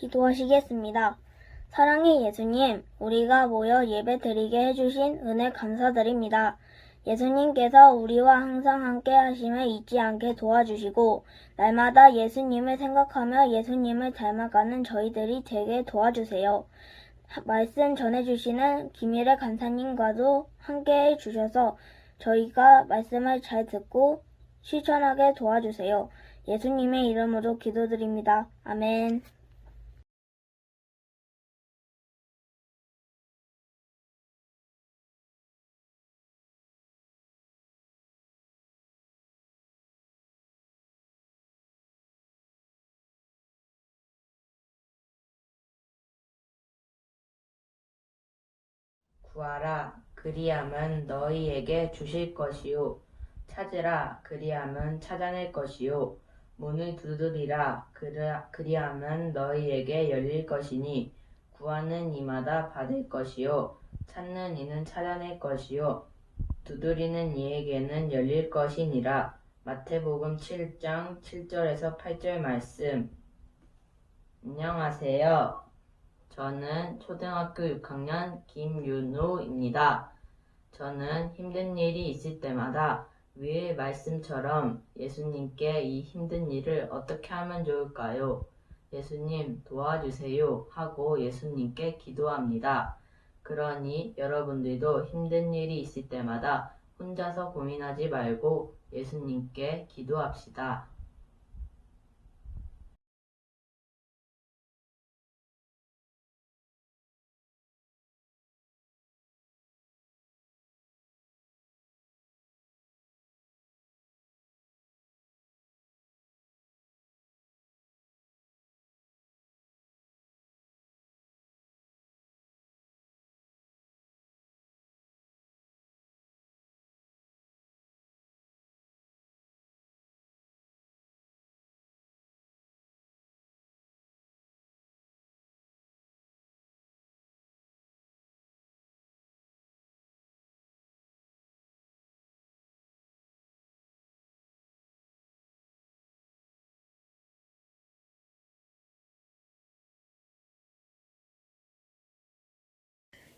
기도하시겠습니다. 사랑의 예수님, 우리가 모여 예배 드리게 해주신 은혜 감사드립니다. 예수님께서 우리와 항상 함께 하심을 잊지 않게 도와주시고 날마다 예수님을 생각하며 예수님을 닮아가는 저희들이 되게 도와주세요. 말씀 전해주시는 김일의 간사님과도 함께 해주셔서 저희가 말씀을 잘 듣고 실천하게 도와주세요. 예수님의 이름으로 기도드립니다. 아멘. 구하라, 그리함은 너희에게 주실 것이요. 찾으라, 그리함은 찾아낼 것이요. 문을 두드리라, 그리함은 너희에게 열릴 것이니 구하는 이마다 받을 것이요. 찾는 이는 찾아낼 것이요. 두드리는 이에게는 열릴 것이니라. 마태복음 7장 7절에서 8절 말씀. 안녕하세요. 저는 초등학교 6학년 김윤우입니다. 저는 힘든 일이 있을 때마다 위의 말씀처럼 예수님께 이 힘든 일을 어떻게 하면 좋을까요? 예수님 도와주세요 하고 예수님께 기도합니다. 그러니 여러분들도 힘든 일이 있을 때마다 혼자서 고민하지 말고 예수님께 기도합시다.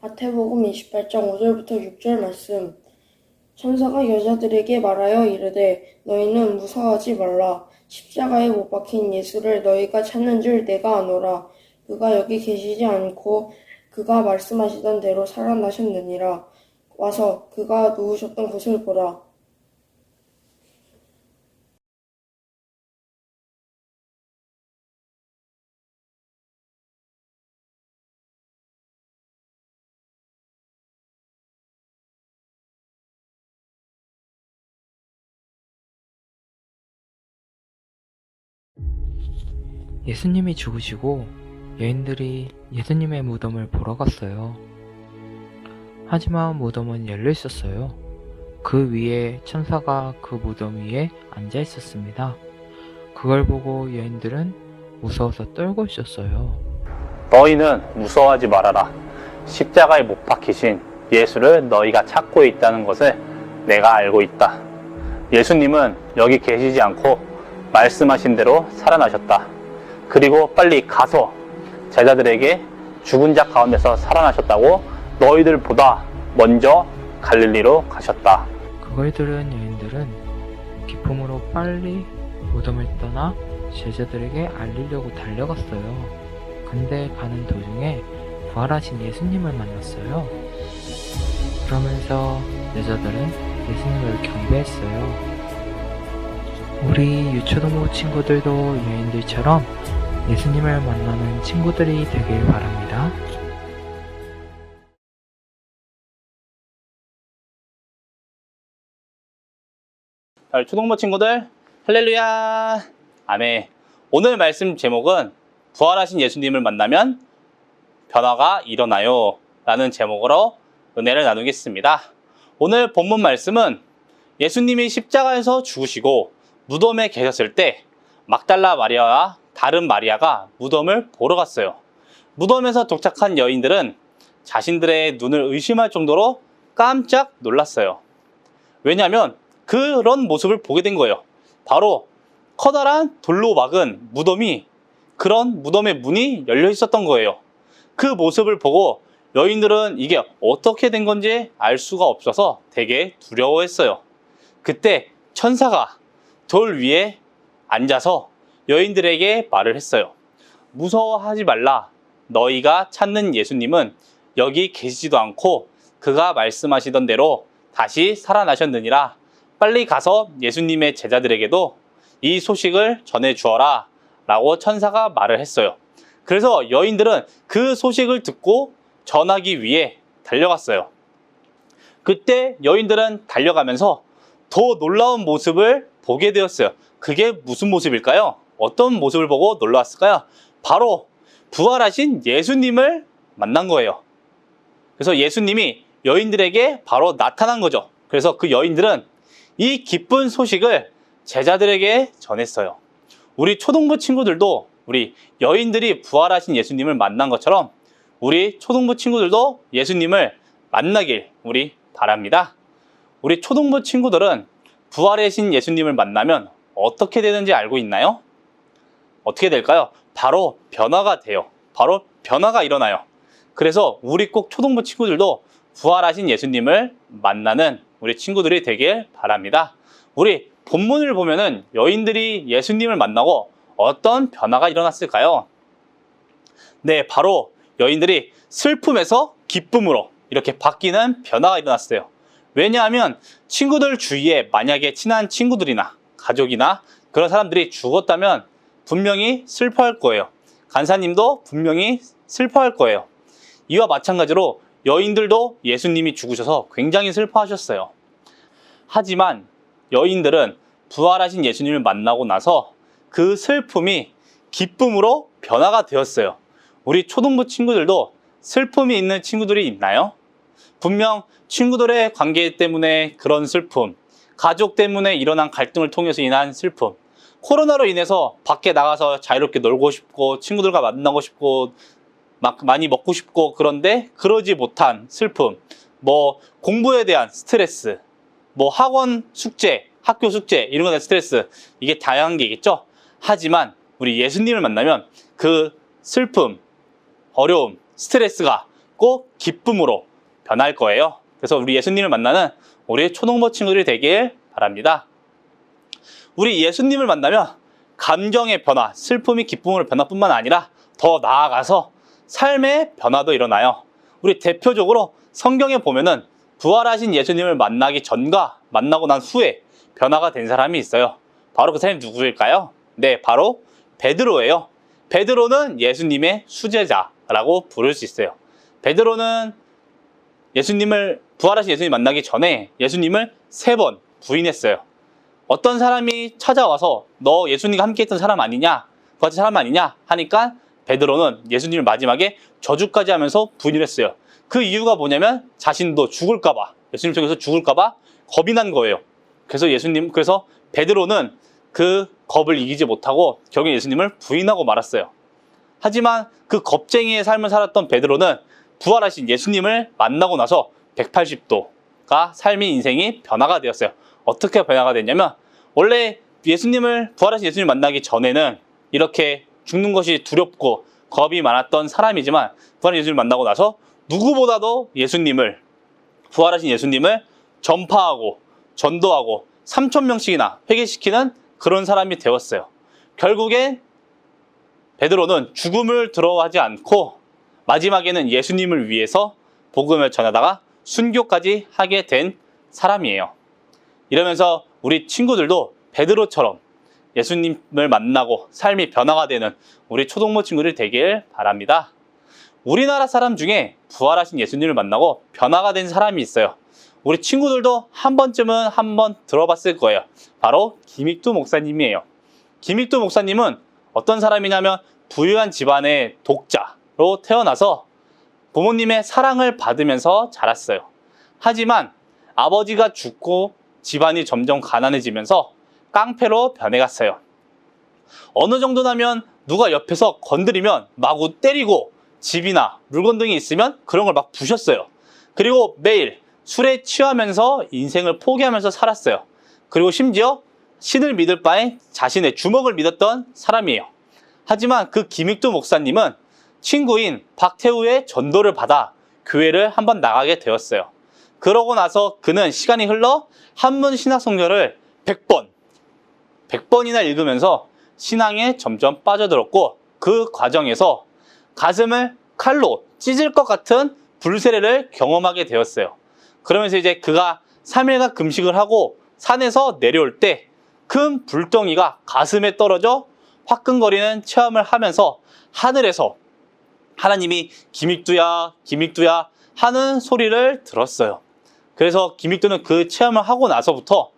마태복음 28장 5절부터 6절 말씀. 천사가 여자들에게 말하여 이르되 너희는 무서워하지 말라. 십자가에 못 박힌 예수를 너희가 찾는 줄 내가 아노라. 그가 여기 계시지 않고 그가 말씀하시던 대로 살아나셨느니라. 와서 그가 누우셨던 곳을 보라. 예수님이 죽으시고 여인들이 예수님의 무덤을 보러 갔어요. 하지만 무덤은 열려 있었어요. 그 위에 천사가 그 무덤 위에 앉아 있었습니다. 그걸 보고 여인들은 무서워서 떨고 있었어요. 너희는 무서워하지 말아라. 십자가에 못 박히신 예수를 너희가 찾고 있다는 것을 내가 알고 있다. 예수님은 여기 계시지 않고 말씀하신 대로 살아나셨다. 그리고 빨리 가서 제자들에게 죽은 자 가운데서 살아나셨다고 너희들보다 먼저 갈릴리로 가셨다. 그걸 들은 여인들은 기쁨으로 빨리 무덤을 떠나 제자들에게 알리려고 달려갔어요. 근데 가는 도중에 부활하신 예수님을 만났어요. 그러면서 여자들은 예수님을 경배했어요. 우리 유초동부 친구들도 여인들처럼 예수님을 만나는 친구들이 되길 바랍니다. 초동부 친구들, 할렐루야! 아멘. 오늘 말씀 제목은 부활하신 예수님을 만나면 변화가 일어나요 라는 제목으로 은혜를 나누겠습니다. 오늘 본문 말씀은 예수님이 십자가에서 죽으시고 무덤에 계셨을 때 막달라 마리아와 다른 마리아가 무덤을 보러 갔어요. 무덤에서 도착한 여인들은 자신들의 눈을 의심할 정도로 깜짝 놀랐어요. 왜냐하면 그런 모습을 보게 된 거예요. 바로 커다란 돌로 막은 무덤이 그런 무덤의 문이 열려 있었던 거예요. 그 모습을 보고 여인들은 이게 어떻게 된 건지 알 수가 없어서 되게 두려워했어요. 그때 천사가 돌 위에 앉아서 여인들에게 말을 했어요. 무서워하지 말라. 너희가 찾는 예수님은 여기 계시지도 않고 그가 말씀하시던 대로 다시 살아나셨느니라. 빨리 가서 예수님의 제자들에게도 이 소식을 전해 주어라 라고 천사가 말을 했어요. 그래서 여인들은 그 소식을 듣고 전하기 위해 달려갔어요. 그때 여인들은 달려가면서 더 놀라운 모습을 보게 되었어요. 그게 무슨 모습일까요? 어떤 모습을 보고 놀라웠을까요? 바로 부활하신 예수님을 만난 거예요. 그래서 예수님이 여인들에게 바로 나타난 거죠. 그래서 그 여인들은 이 기쁜 소식을 제자들에게 전했어요. 우리 초등부 친구들도 우리 여인들이 부활하신 예수님을 만난 것처럼 우리 초등부 친구들도 예수님을 만나길 우리 바랍니다. 우리 초등부 친구들은 부활하신 예수님을 만나면 어떻게 되는지 알고 있나요? 어떻게 될까요? 바로 변화가 돼요. 바로 변화가 일어나요. 그래서 우리 꼭 초등부 친구들도 부활하신 예수님을 만나는 우리 친구들이 되길 바랍니다. 우리 본문을 보면은 여인들이 예수님을 만나고 어떤 변화가 일어났을까요? 네, 바로 여인들이 슬픔에서 기쁨으로 이렇게 바뀌는 변화가 일어났어요. 왜냐하면 친구들 주위에 만약에 친한 친구들이나 가족이나 그런 사람들이 죽었다면 분명히 슬퍼할 거예요. 간사님도 분명히 슬퍼할 거예요. 이와 마찬가지로 여인들도 예수님이 죽으셔서 굉장히 슬퍼하셨어요. 하지만 여인들은 부활하신 예수님을 만나고 나서 그 슬픔이 기쁨으로 변화가 되었어요. 우리 초등부 친구들도 슬픔이 있는 친구들이 있나요? 분명 친구들의 관계 때문에 그런 슬픔, 가족 때문에 일어난 갈등을 통해서 인한 슬픔, 코로나로 인해서 밖에 나가서 자유롭게 놀고 싶고 친구들과 만나고 싶고 막 많이 먹고 싶고 그런데 그러지 못한 슬픔, 뭐 공부에 대한 스트레스, 뭐 학원 숙제, 학교 숙제 이런 거에 대한 스트레스, 이게 다양한 게 있겠죠. 하지만 우리 예수님을 만나면 그 슬픔, 어려움, 스트레스가 꼭 기쁨으로 변할 거예요. 그래서 우리 예수님을 만나는 우리 초등부 친구들이 되길 바랍니다. 우리 예수님을 만나면 감정의 변화, 슬픔이 기쁨으로 변화뿐만 아니라 더 나아가서 삶의 변화도 일어나요. 우리 대표적으로 성경에 보면은 부활하신 예수님을 만나기 전과 만나고 난 후에 변화가 된 사람이 있어요. 바로 그 사람이 누구일까요? 네, 바로 베드로예요. 베드로는 예수님의 수제자라고 부를 수 있어요. 베드로는 부활하신 예수님 만나기 전에 예수님을 3번 부인했어요. 어떤 사람이 찾아와서 너 예수님과 함께 했던 사람 아니냐? 그 같은 사람 아니냐? 하니까 베드로는 예수님을 마지막에 저주까지 하면서 부인을 했어요. 그 이유가 뭐냐면 자신도 죽을까봐, 예수님 속에서 죽을까봐 겁이 난 거예요. 그래서 베드로는 그 겁을 이기지 못하고 결국 예수님을 부인하고 말았어요. 하지만 그 겁쟁이의 삶을 살았던 베드로는 부활하신 예수님을 만나고 나서 180도가 삶의 인생이 변화가 되었어요. 어떻게 변화가 됐냐면 원래 부활하신 예수님을 만나기 전에는 이렇게 죽는 것이 두렵고 겁이 많았던 사람이지만 부활하신 예수님을 만나고 나서 누구보다도 부활하신 예수님을 전파하고 전도하고 3,000명씩이나 회개시키는 그런 사람이 되었어요. 결국에 베드로는 죽음을 두려워하지 않고 마지막에는 예수님을 위해서 복음을 전하다가 순교까지 하게 된 사람이에요. 이러면서 우리 친구들도 베드로처럼 예수님을 만나고 삶이 변화가 되는 우리 초동부 친구들이 되길 바랍니다. 우리나라 사람 중에 부활하신 예수님을 만나고 변화가 된 사람이 있어요. 우리 친구들도 한 번쯤은 한번 들어봤을 거예요. 바로 김익두 목사님이에요. 김익두 목사님은 어떤 사람이냐면 부유한 집안의 독자로 태어나서 부모님의 사랑을 받으면서 자랐어요. 하지만 아버지가 죽고 집안이 점점 가난해지면서 깡패로 변해갔어요. 어느 정도냐면 누가 옆에서 건드리면 마구 때리고 집이나 물건 등이 있으면 그런 걸 막 부셨어요. 그리고 매일 술에 취하면서 인생을 포기하면서 살았어요. 그리고 심지어 신을 믿을 바에 자신의 주먹을 믿었던 사람이에요. 하지만 그 김익두 목사님은 친구인 박태우의 전도를 받아 교회를 한번 나가게 되었어요. 그러고 나서 그는 시간이 흘러 한문 신학성경을 100번이나 읽으면서 신앙에 점점 빠져들었고, 그 과정에서 가슴을 칼로 찢을 것 같은 불세례를 경험하게 되었어요. 그러면서 이제 그가 3일간 금식을 하고 산에서 내려올 때 큰 불덩이가 가슴에 떨어져 화끈거리는 체험을 하면서 하늘에서 하나님이 김익두야, 김익두야 하는 소리를 들었어요. 그래서 김익두는 그 체험을 하고 나서부터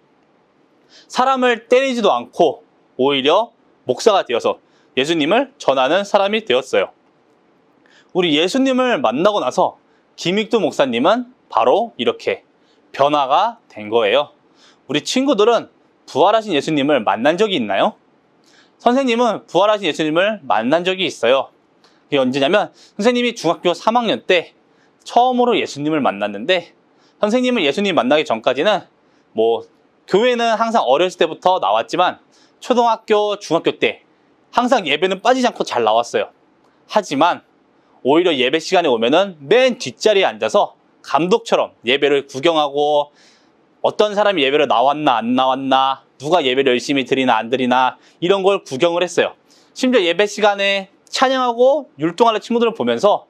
사람을 때리지도 않고 오히려 목사가 되어서 예수님을 전하는 사람이 되었어요. 우리 예수님을 만나고 나서 김익두 목사님은 바로 이렇게 변화가 된 거예요. 우리 친구들은 부활하신 예수님을 만난 적이 있나요? 선생님은 부활하신 예수님을 만난 적이 있어요. 그게 언제냐면 선생님이 중학교 3학년 때 처음으로 예수님을 만났는데, 선생님을 예수님 만나기 전까지는 교회는 항상 어렸을 때부터 나왔지만 초등학교, 중학교 때 항상 예배는 빠지지 않고 잘 나왔어요. 하지만 오히려 예배 시간에 오면은 맨 뒷자리에 앉아서 감독처럼 예배를 구경하고, 어떤 사람이 예배를 나왔나 안 나왔나, 누가 예배를 열심히 드리나 안 드리나 이런 걸 구경을 했어요. 심지어 예배 시간에 찬양하고 율동하는 친구들을 보면서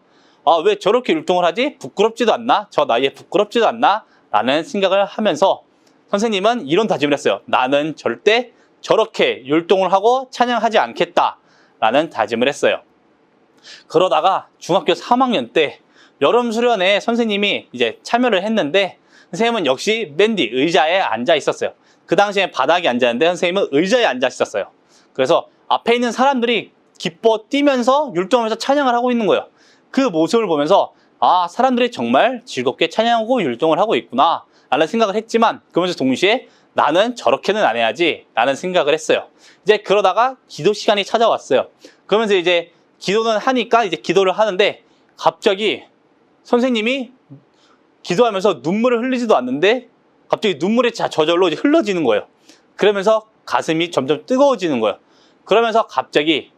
왜 저렇게 율동을 하지? 부끄럽지도 않나? 저 나이에 부끄럽지도 않나? 라는 생각을 하면서 선생님은 이런 다짐을 했어요. 나는 절대 저렇게 율동을 하고 찬양하지 않겠다 라는 다짐을 했어요. 그러다가 중학교 3학년 때 여름 수련회에 선생님이 이제 참여를 했는데, 선생님은 역시 맨 뒤 의자에 앉아 있었어요. 그 당시에 바닥에 앉았는데 선생님은 의자에 앉아 있었어요. 그래서 앞에 있는 사람들이 기뻐 뛰면서 율동하면서 찬양을 하고 있는 거예요. 그 모습을 보면서 사람들이 정말 즐겁게 찬양하고 율동을 하고 있구나 라는 생각을 했지만, 그러면서 동시에 나는 저렇게는 안 해야지 라는 생각을 했어요. 이제 그러다가 기도 시간이 찾아왔어요. 그러면서 이제 기도는 하니까 이제 기도를 하는데, 갑자기 선생님이 기도하면서 눈물을 흘리지도 않는데 갑자기 눈물이 저절로 이제 흘러지는 거예요. 그러면서 가슴이 점점 뜨거워지는 거예요. 그러면서 갑자기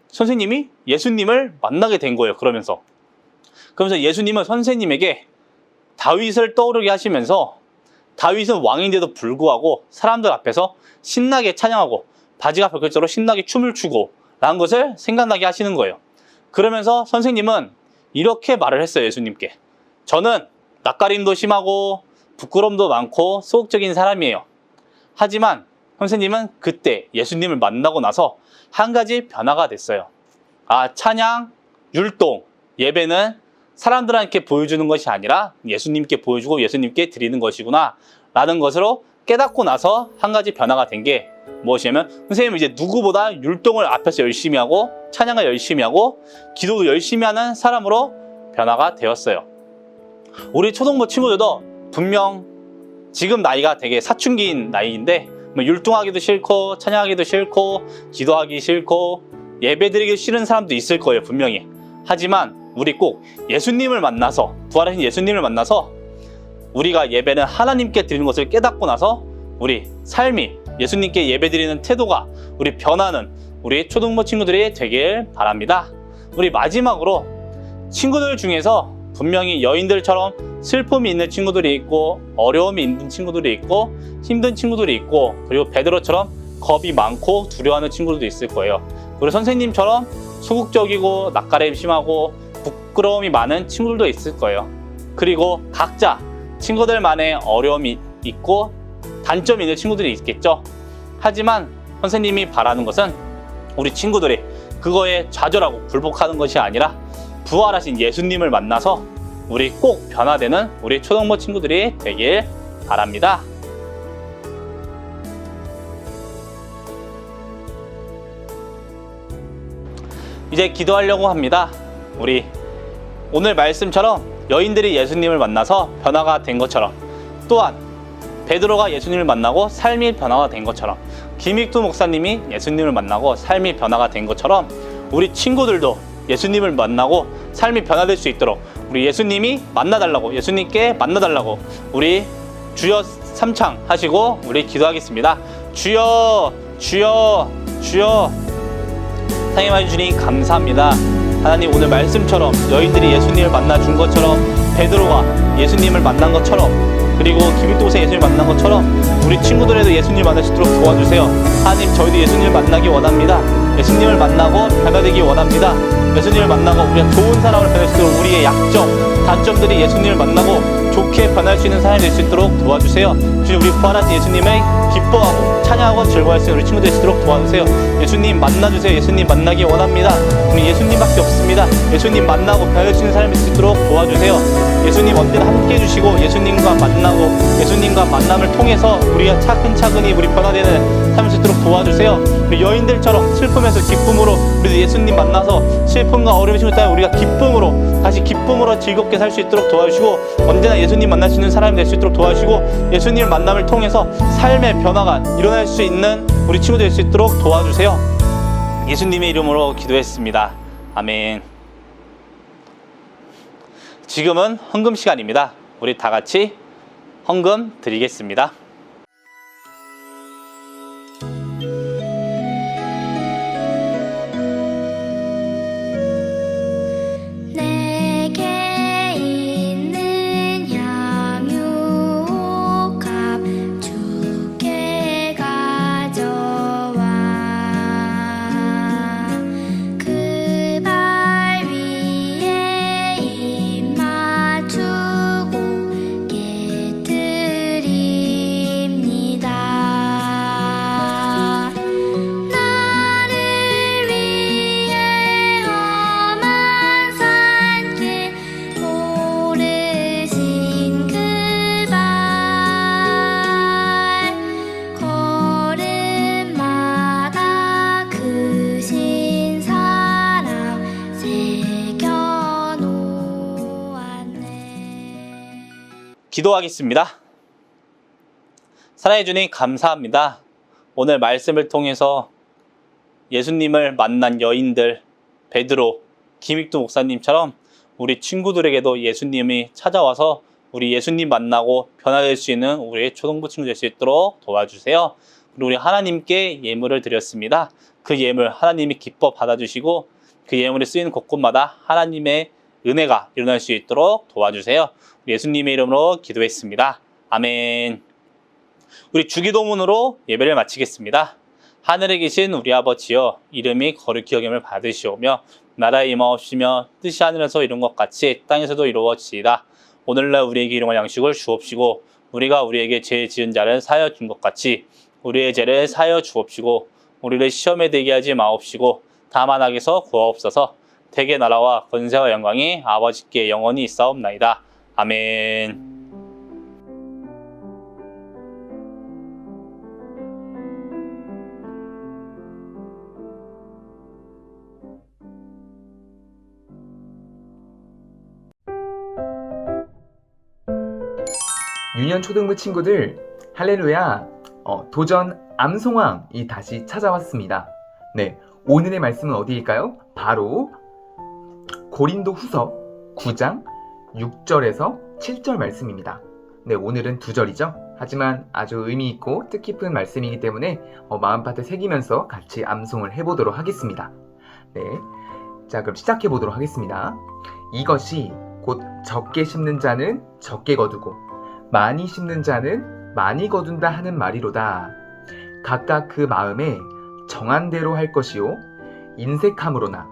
선생님이 예수님을 만나게 된 거예요. 그러면서 예수님은 선생님에게 다윗을 떠오르게 하시면서, 다윗은 왕인데도 불구하고 사람들 앞에서 신나게 찬양하고 바지가 벗겨지도록 신나게 춤을 추고 라는 것을 생각나게 하시는 거예요. 그러면서 선생님은 이렇게 말을 했어요. 예수님께. 저는 낯가림도 심하고 부끄러움도 많고 소극적인 사람이에요. 하지만 선생님은 그때 예수님을 만나고 나서 한 가지 변화가 됐어요. 찬양, 율동, 예배는 사람들한테 보여주는 것이 아니라 예수님께 보여주고 예수님께 드리는 것이구나 라는 것으로 깨닫고 나서 한 가지 변화가 된 게 무엇이냐면, 선생님은 이제 누구보다 율동을 앞에서 열심히 하고 찬양을 열심히 하고 기도도 열심히 하는 사람으로 변화가 되었어요. 우리 초등부 친구들도 분명 지금 나이가 되게 사춘기인 나이인데 율동하기도 싫고 찬양하기도 싫고 기도하기 싫고 예배드리기 싫은 사람도 있을 거예요. 분명히. 하지만 우리 꼭 예수님을 만나서, 부활하신 예수님을 만나서 우리가 예배는 하나님께 드리는 것을 깨닫고 나서 우리 삶이 예수님께 예배드리는 태도가 우리 변하는 우리 초등부 친구들이 되길 바랍니다. 우리 마지막으로 친구들 중에서 분명히 여인들처럼 슬픔이 있는 친구들이 있고 어려움이 있는 친구들이 있고 힘든 친구들이 있고, 그리고 베드로처럼 겁이 많고 두려워하는 친구들도 있을 거예요. 그리고 선생님처럼 소극적이고 낯가림 심하고 부끄러움이 많은 친구들도 있을 거예요. 그리고 각자 친구들만의 어려움이 있고 단점이 있는 친구들이 있겠죠. 하지만 선생님이 바라는 것은 우리 친구들이 그거에 좌절하고 굴복하는 것이 아니라 부활하신 예수님을 만나서 우리 꼭 변화되는 우리 초등부 친구들이 되길 바랍니다. 이제 기도하려고 합니다. 우리 오늘 말씀처럼 여인들이 예수님을 만나서 변화가 된 것처럼, 또한 베드로가 예수님을 만나고 삶이 변화가 된 것처럼, 김익두 목사님이 예수님을 만나고 삶이 변화가 된 것처럼 우리 친구들도 예수님을 만나고 삶이 변화될 수 있도록 우리 예수님이 만나달라고, 예수님께 만나달라고 우리 주여 삼창 하시고 우리 기도하겠습니다. 주여 주여 주여. 사랑해 주님 감사합니다. 하나님, 오늘 말씀처럼 여인들이 예수님을 만나준 것처럼, 베드로가 예수님을 만난 것처럼, 그리고 김익동생 예수님을 만난 것처럼 우리 친구들에도 예수님을 만날 수 있도록 도와주세요. 하나님, 저희도 예수님을 만나기 원합니다. 예수님을 만나고 변화되기 원합니다. 예수님을 만나고 우리가 좋은 사람을 변할 수 있도록 우리의 약점, 단점들이 예수님을 만나고 좋게 변할 수 있는 사람이 될 수 있도록 도와주세요. 주님, 우리 부활하신 예수님을 기뻐하고 찬양하고 즐거워할 수 있는 우리 친구들 될 수 있도록 도와주세요. 예수님 만나주세요. 예수님 만나기 원합니다. 우리 예수님밖에 없습니다. 예수님 만나고 변할 수 있는 사람이 될 수 있도록 도와주세요. 예수님 언제나 함께 해주시고 예수님과 만나고 예수님과 만남을 통해서 우리가 차근차근히 우리 변화되는 삶을 수 있도록 도와주세요. 우리 여인들처럼 슬픔에서 기쁨으로 우리도 예수님 만나서 슬픔과 어려움의 친구 따라 우리가 기쁨으로 다시 기쁨으로 즐겁게 살 수 있도록 도와주시고 언제나 예수님 만날 수 있는 사람이 될 수 있도록 도와주시고 예수님 만남을 통해서 삶의 변화가 일어날 수 있는 우리 친구들 될 수 있도록 도와주세요. 예수님의 이름으로 기도했습니다. 아멘. 지금은 헌금 시간입니다. 우리 다 같이 헌금 드리겠습니다. 내게 있는 향유옥합 주께 가져와 그 발 위에 입 맞추고 깨뜨립니다. 나를 위해 험한 산길 오르신 그 발 걸음마다 크신 사랑 새겨놓았네. 기도하겠습니다. 사랑해 주님 감사합니다. 오늘 말씀을 통해서 예수님을 만난 여인들, 베드로, 김익두 목사님처럼 우리 친구들에게도 예수님이 찾아와서 우리 예수님 만나고 변화될 수 있는 우리의 초등부 친구 될 수 있도록 도와주세요. 그리고 우리 하나님께 예물을 드렸습니다. 그 예물 하나님이 기뻐 받아주시고 그 예물에 쓰이는 곳곳마다 하나님의 은혜가 일어날 수 있도록 도와주세요. 우리 예수님의 이름으로 기도했습니다. 아멘. 우리 주기도문으로 예배를 마치겠습니다. 하늘에 계신 우리 아버지여, 이름이 거룩히 여김을 받으시오며 나라에 임하옵시며 뜻이 하늘에서 이룬 것 같이 땅에서도 이루어지이다. 오늘날 우리에게 일용할 양식을 주옵시고 우리가 우리에게 죄 지은 자를 사하여 준 것 같이 우리의 죄를 사하여 주옵시고 우리를 시험에 들게 하지 마옵시고 다만 악에서 구하옵소서. 대개 나라와 권세와 영광이 아버지께 영원히 있사옵나이다. 아멘. 유년 초등부 친구들, 할렐루야! 도전 암송왕이 다시 찾아왔습니다. 네, 오늘의 말씀은 어디일까요? 바로 고린도 후서 9장 6절에서 7절 말씀입니다. 네, 오늘은 2절이죠. 하지만 아주 의미있고 뜻깊은 말씀이기 때문에 마음밭에 새기면서 같이 암송을 해보도록 하겠습니다. 네, 자, 그럼 시작해보도록 하겠습니다. 이것이 곧 적게 심는 자는 적게 거두고 많이 심는 자는 많이 거둔다 하는 말이로다. 각각 그 마음에 정한 대로 할 것이요 인색함으로나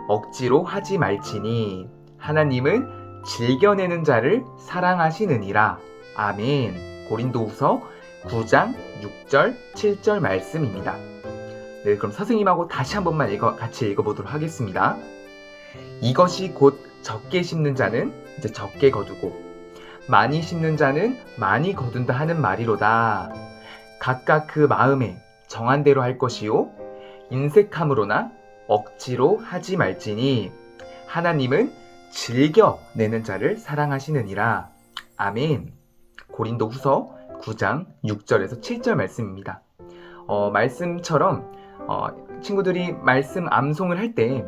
억지로 하지 말지니 하나님은 즐겨내는 자를 사랑하시느니라. 아멘. 고린도후서 9장 6절 7절 말씀입니다. 네, 그럼 선생님하고 다시 한 번만 같이 읽어보도록 하겠습니다. 이것이 곧 적게 심는 자는 이제 적게 거두고 많이 심는 자는 많이 거둔다 하는 말이로다. 각각 그 마음에 정한 대로 할 것이요 인색함으로나 억지로 하지 말지니 하나님은 즐겨내는 자를 사랑하시느니라. 아멘. 고린도후서 9장 6절에서 7절 말씀입니다. 말씀처럼 친구들이 말씀 암송을 할 때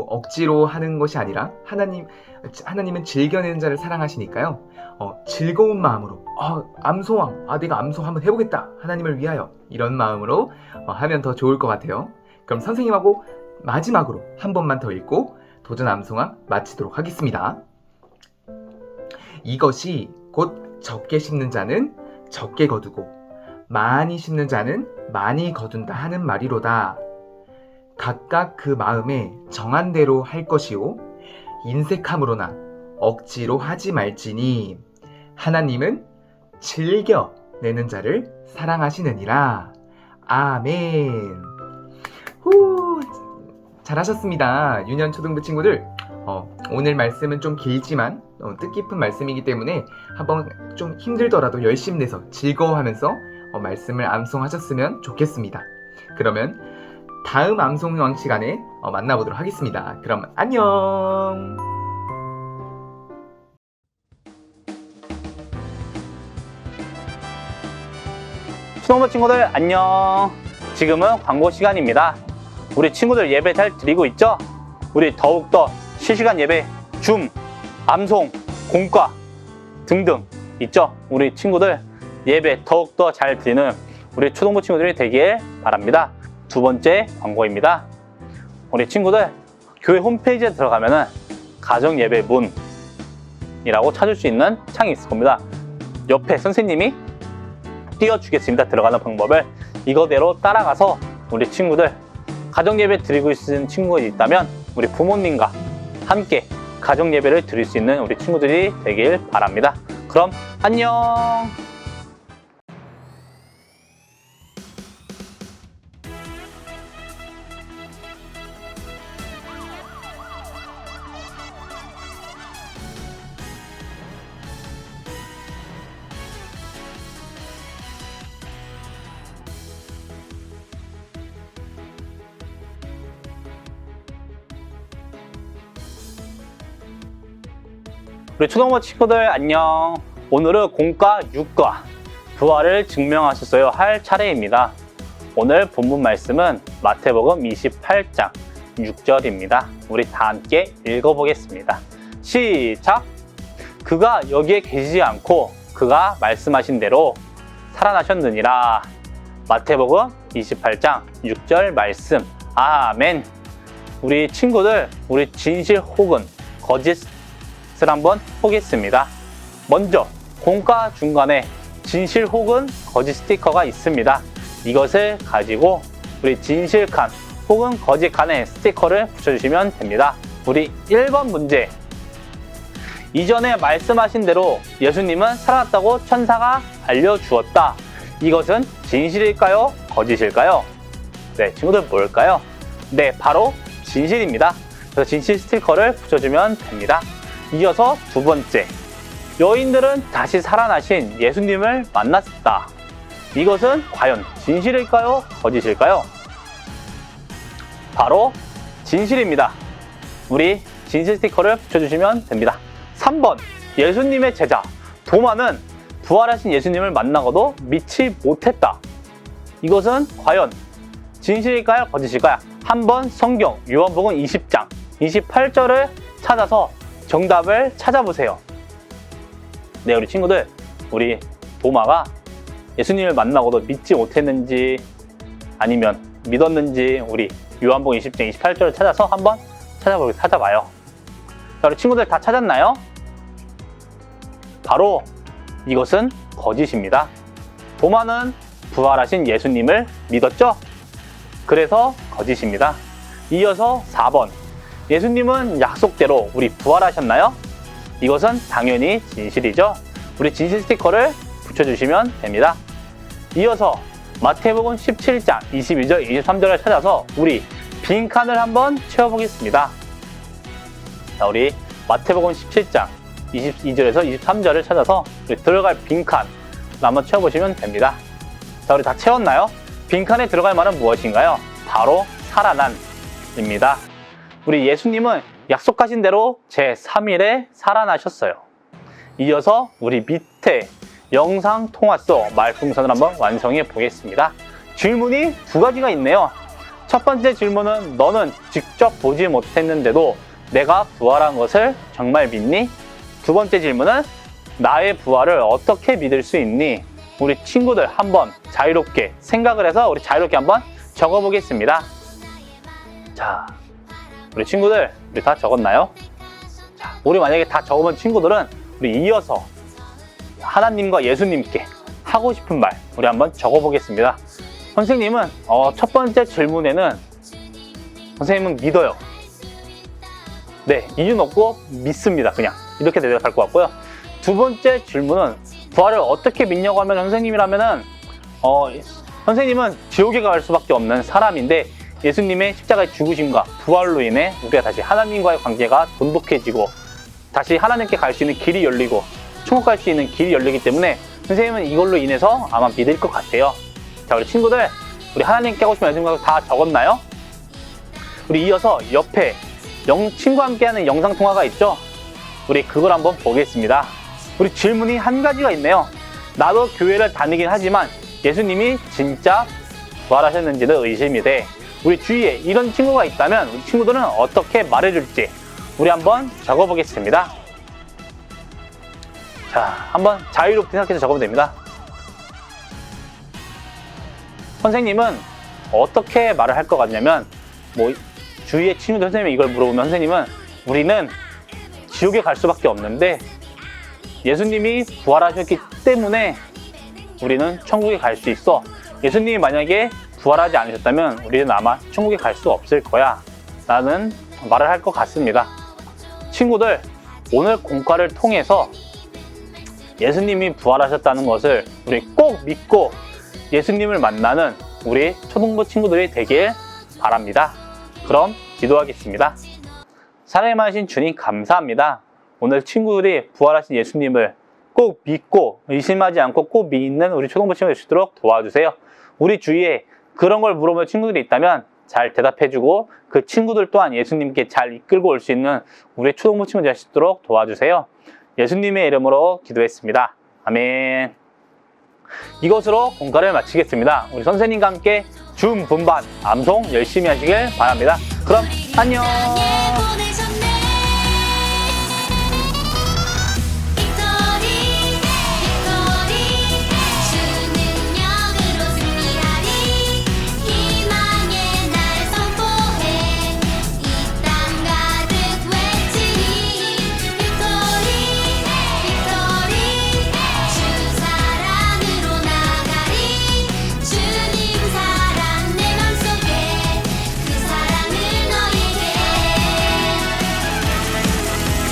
억지로 하는 것이 아니라 하나님은 즐겨내는 자를 사랑하시니까요. 즐거운 마음으로 암송왕, 내가 암송 한번 해보겠다, 하나님을 위하여, 이런 마음으로 하면 더 좋을 것 같아요. 그럼 선생님하고 마지막으로 한 번만 더 읽고 도전 암송왕 마치도록 하겠습니다. 이것이 곧 적게 심는 자는 적게 거두고 많이 심는 자는 많이 거둔다 하는 말이로다. 각각 그 마음에 정한 대로 할 것이요 인색함으로나 억지로 하지 말지니 하나님은 즐겨 내는 자를 사랑하시느니라. 아멘. 후, 잘하셨습니다. 유년 초등부 친구들. 오늘 말씀은 좀 길지만 뜻깊은 말씀이기 때문에 한번 좀 힘들더라도 열심히 내서 즐거워하면서 말씀을 암송하셨으면 좋겠습니다. 그러면 다음 암송왕 시간에 만나보도록 하겠습니다. 그럼 안녕. 초등부 친구들 안녕. 지금은 광고 시간입니다. 우리 친구들 예배 잘 드리고 있죠? 우리 더욱더 실시간 예배, 줌, 암송, 공과 등등 있죠? 우리 친구들 예배 더욱더 잘 드리는 우리 초등부 친구들이 되길 바랍니다. 두 번째 광고입니다. 우리 친구들 교회 홈페이지에 들어가면은 가정 예배 문이라고 찾을 수 있는 창이 있을 겁니다. 옆에 선생님이 띄워주겠습니다. 들어가는 방법을 이거대로 따라가서 우리 친구들 가정 예배 드리고 있는 친구가 있다면 우리 부모님과 함께 가정 예배를 드릴 수 있는 우리 친구들이 되길 바랍니다. 그럼 안녕. 우리 초등부 친구들 안녕. 오늘은 공과 육과 부활을 증명하셨어요 할 차례입니다. 오늘 본문 말씀은 마태복음 28장 6절입니다. 우리 다 함께 읽어보겠습니다. 시작! 그가 여기에 계시지 않고 그가 말씀하신 대로 살아나셨느니라. 마태복음 28장 6절 말씀. 아멘. 우리 친구들, 우리 진실 혹은 거짓을 한번 보겠습니다. 먼저 공과 중간에 진실 혹은 거짓 스티커가 있습니다. 이것을 가지고 우리 진실 칸 혹은 거짓 칸에 스티커를 붙여주시면 됩니다. 우리 1번 문제. 이전에 말씀하신 대로 예수님은 살아났다고 천사가 알려주었다. 이것은 진실일까요? 거짓일까요? 네, 친구들 뭘까요? 네, 바로 진실입니다. 그래서 진실 스티커를 붙여주면 됩니다. 이어서 두 번째. 여인들은 다시 살아나신 예수님을 만났다. 이것은 과연 진실일까요? 거짓일까요? 바로 진실입니다. 우리 진실 스티커를 붙여주시면 됩니다. 3번. 예수님의 제자 도마는 부활하신 예수님을 만나고도 믿지 못했다. 이것은 과연 진실일까요? 거짓일까요? 한번 성경 요한복음 20장 28절을 찾아서 정답을 찾아보세요. 네, 우리 친구들, 우리 도마가 예수님을 만나고도 믿지 못했는지 아니면 믿었는지 우리 요한복음 20장 28절을 찾아서 한번 찾아봐요. 자, 우리 친구들 다 찾았나요? 바로 이것은 거짓입니다. 도마는 부활하신 예수님을 믿었죠? 그래서 거짓입니다. 이어서 4번. 예수님은 약속대로 우리 부활하셨나요? 이것은 당연히 진실이죠. 우리 진실 스티커를 붙여주시면 됩니다. 이어서 마태복음 17장 22절 23절을 찾아서 우리 빈칸을 한번 채워보겠습니다. 자, 우리 마태복음 17장 22절에서 23절을 찾아서 우리 들어갈 빈칸 한번 채워보시면 됩니다. 자, 우리 다 채웠나요? 빈칸에 들어갈 말은 무엇인가요? 바로 살아난입니다. 우리 예수님은 약속하신 대로 제3일에 살아나셨어요. 이어서 우리 밑에 영상 통화서 말풍선을 한번 완성해 보겠습니다. 질문이 두 가지가 있네요. 첫 번째 질문은 너는 직접 보지 못했는데도 내가 부활한 것을 정말 믿니? 두 번째 질문은 나의 부활을 어떻게 믿을 수 있니? 우리 친구들 한번 자유롭게 생각을 해서 우리 자유롭게 한번 적어보겠습니다. 자, 우리 친구들, 우리 다 적었나요? 자, 우리 만약에 다 적으면 친구들은 우리 이어서 하나님과 예수님께 하고 싶은 말 우리 한번 적어보겠습니다. 선생님은 첫 번째 질문에는 선생님은 믿어요. 네, 이유는 없고 믿습니다. 그냥 이렇게 대답할 것 같고요. 두 번째 질문은 부활을 어떻게 믿냐고 하면 선생님이라면은 선생님은 지옥에 갈 수밖에 없는 사람인데 예수님의 십자가의 죽으심과 부활로 인해 우리가 다시 하나님과의 관계가 돈독해지고 다시 하나님께 갈 수 있는 길이 열리고 천국 갈 수 있는 길이 열리기 때문에 선생님은 이걸로 인해서 아마 믿을 것 같아요. 자, 우리 친구들, 우리 하나님께 하고 싶은 말씀을 다 적었나요? 우리 이어서 옆에 친구와 함께하는 영상통화가 있죠? 우리 그걸 한번 보겠습니다. 우리 질문이 한 가지가 있네요. 나도 교회를 다니긴 하지만 예수님이 진짜 부활하셨는지도 의심이 돼. 우리 주위에 이런 친구가 있다면 우리 친구들은 어떻게 말해줄지 우리 한번 적어보겠습니다. 자, 한번 자유롭게 생각해서 적으면 됩니다. 선생님은 어떻게 말을 할 것 같냐면 주위의 친구들 선생님이 이걸 물어보면 선생님은 우리는 지옥에 갈 수밖에 없는데 예수님이 부활하셨기 때문에 우리는 천국에 갈 수 있어. 예수님이 만약에 부활하지 않으셨다면 우리는 아마 천국에 갈 수 없을 거야 라는 말을 할 것 같습니다. 친구들, 오늘 공과를 통해서 예수님이 부활하셨다는 것을 우리 꼭 믿고 예수님을 만나는 우리 초등부 친구들이 되길 바랍니다. 그럼 기도하겠습니다. 사랑에 많으신 주님 감사합니다. 오늘 친구들이 부활하신 예수님을 꼭 믿고 의심하지 않고 꼭 믿는 우리 초등부 친구들 되시도록 도와주세요. 우리 주위에 그런 걸 물어보는 친구들이 있다면 잘 대답해주고 그 친구들 또한 예수님께 잘 이끌고 올 수 있는 우리 초등부 친구들 되시도록 도와주세요. 예수님의 이름으로 기도했습니다. 아멘. 이것으로 공과를 마치겠습니다. 우리 선생님과 함께 줌 분반 암송 열심히 하시길 바랍니다. 그럼 안녕.